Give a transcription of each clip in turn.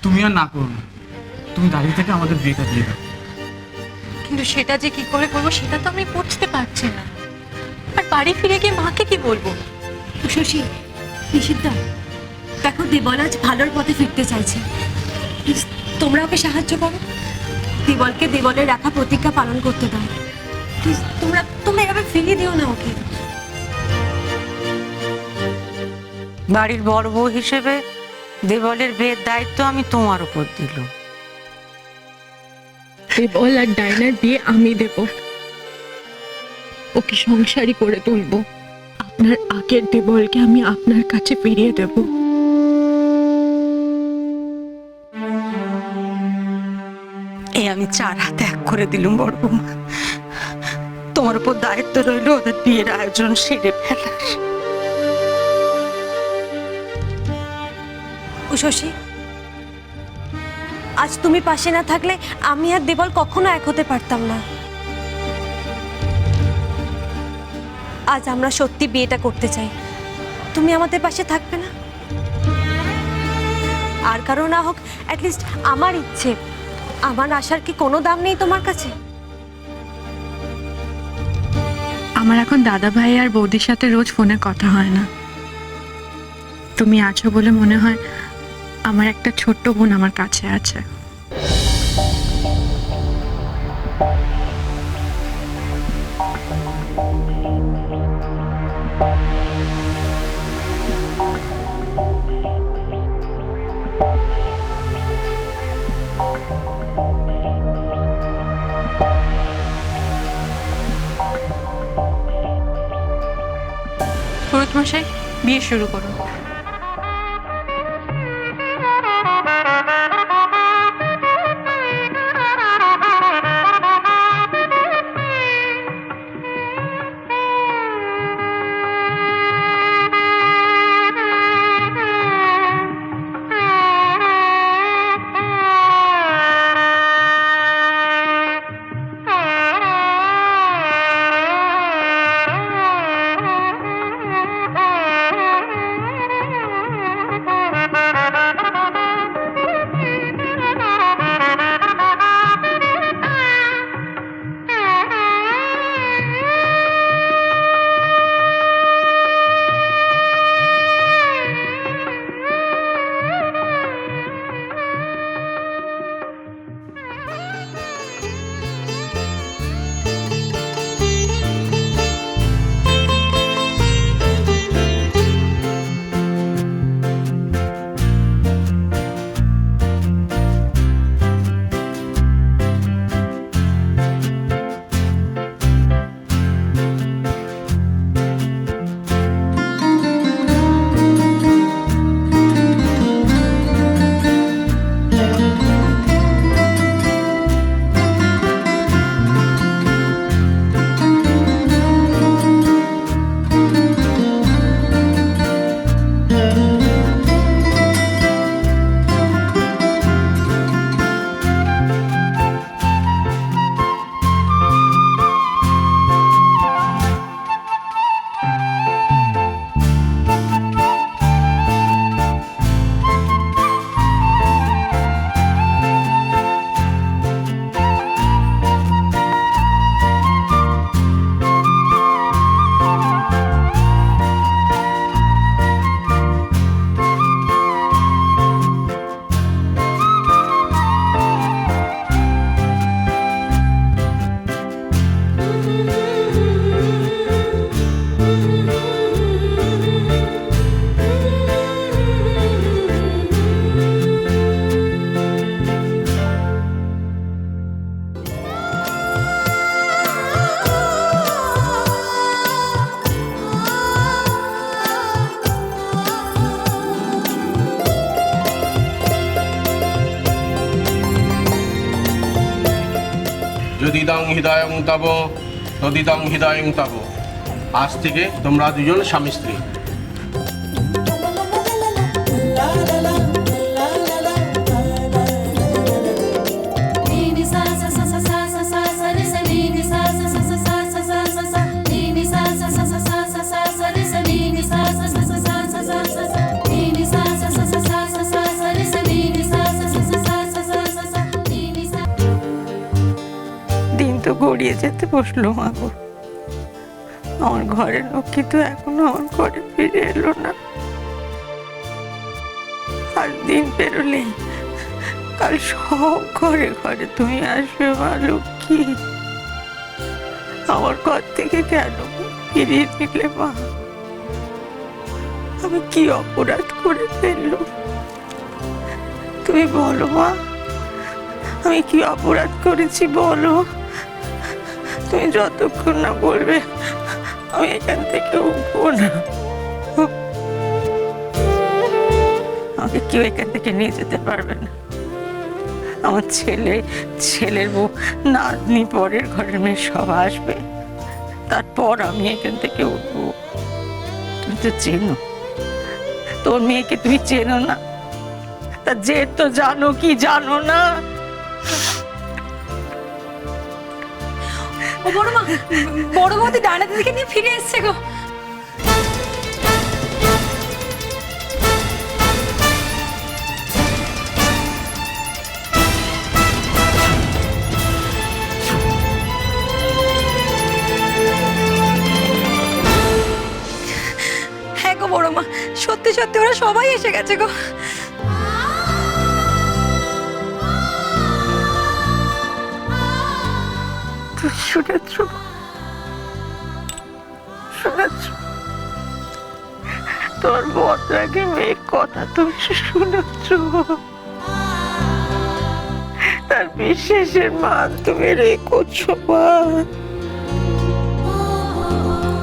তুমি আর না করো না, তুমি দাঁড়িয়ে থেকে আমাদের বিয়েটা দিয়ে দাও। কিন্তু সেটা যে কি করে করবো সেটা তো আমি বুঝতে পারছি না। আর বাড়ি ফিরে গিয়ে মাকে কি বলবো? শশী, নিষিদ্ধা, দেখো দেবল আজ ভালোর পথে ফিরতে চাইছে। প্লিজ তোমরা ওকে সাহায্য করো, দেবলকে দেবলের রাখা প্রতিজ্ঞা পালন করতে দাও। প্লিজ তোমরা এভাবে ফিরিয়ে দিও না ওকে। বাড়ির বড় বউ হিসেবে দেবলের বিয়ের দায়িত্ব আমি তোমার উপর দিলাম। দেবল আর ডায়নার বিয়ে আমি দেব, ওকে সংসারী করে তুলবো। আপনার আগের দেবলকে আমি আপনার কাছে ফিরিয়ে দেব। এই আমি 4 হাতে 1 করে দিলুম বড় বৌমা। তোমার উপর দায়িত্ব রইল ওদের বিয়ের আয়োজন সেরে ফেলার। শশী, আজ তুমি পাশে না থাকলে আমি আর দেবল কখনো এক হতে পারতাম না। আজ আমরা সত্যি বিয়েটা করতে চাই, তুমি আমাদের পাশে থাকবে না? আর কারো না হোক, অ্যাটলিস্ট আমার ইচ্ছে, আমার আশার কি কোনো দাম নেই তোমার কাছে? আমার এখন দাদা ভাই আর বৌদির সাথে রোজ ফোনে কথা হয় না। তুমি আছো বলে মনে হয় আমার একটা ছোট্ট বোন আমার কাছে আছে। পুরোহিত মশাই, বিয়ে শুরু করুন। যদিদং হৃদয়ং তব তদিদং হৃদয়ং তব। আজ থেকে তোমরা দুজন স্বামী স্ত্রী। গড়িয়ে যেতে বসলো মা গো। আমার ঘরের লক্ষ্মী তো এখনো আমার ঘরে ফিরে এলো না। আর দিন পেরোলেই কাল সব ঘরে ঘরে তুমি আসবে মা লক্ষ্মী। আমার ঘর থেকে কেন ফিরিয়ে নিলে মা? আমি কি অপরাধ করে ফেললাম তুমি বলো মা? আমি কি অপরাধ করেছি বলো? তুমি যতক্ষণ না বলবে আমি এখান থেকে উঠবো না। আমাকে কেউ এখান থেকে নিয়ে যেতে পারবে না। আমার ছেলের বউ, নাতনি, পরের ঘরের মেয়ে সব আসবে, তারপর আমি এখান থেকে উঠবো। তুমি তো চেনো তোর মেয়েকে, তুমি চেনো না? তা যে তো জানো কি জানো না? ও বড় মা, বড় বৌদি ডানা দিদিকে নিয়ে ফিরে এসছে গো। হ্যাঁ গো বড় মা, সত্যি সত্যি ওরা সবাই এসে গেছে গো। শুনেছ তোর বদরাগে মেয়ে কথা তুমি শুনেছ? তার বিশেষের মান তুমি রেখেছো মা।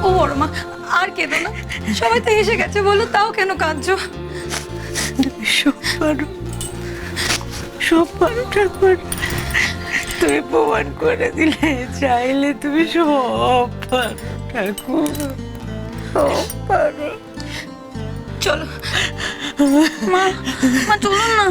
ও বড় মা, আর কেঁদো না, সবাই তো এসে গেছে বলো, তাও কেন কাঁদছো? তুমি সব পারো ঠাকুর। তুমি প্রমাণ করে দিলে, চাইলে তুমি সব পারো ঠাকুর, সব পারো। চলো মা, মা চলুন না।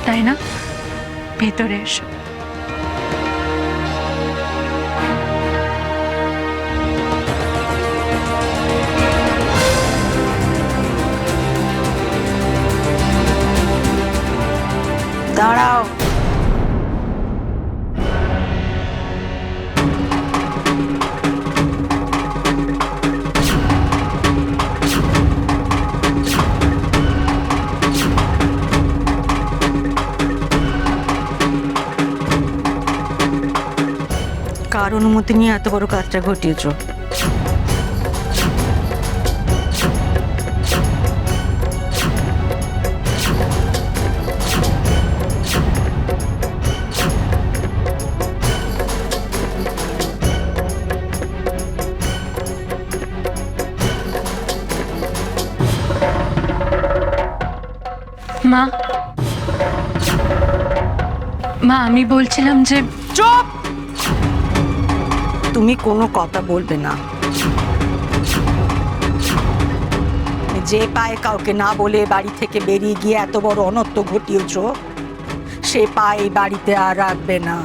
তাই না? ভেতরে এসো। দাঁড়াও। কার অনুমতি নিয়ে এত বড় কাজটা ঘটিয়েছো? মা, আমি বলছিলাম যে চুপ! তুমি কোনো কথা বলবে না। যে পায়ে কাউকে না বলে বাড়ি থেকে বেরিয়ে গিয়ে এত বড় অনর্থ ঘটিয়েছো, সে পা এই বাড়িতে আর রাখবে না।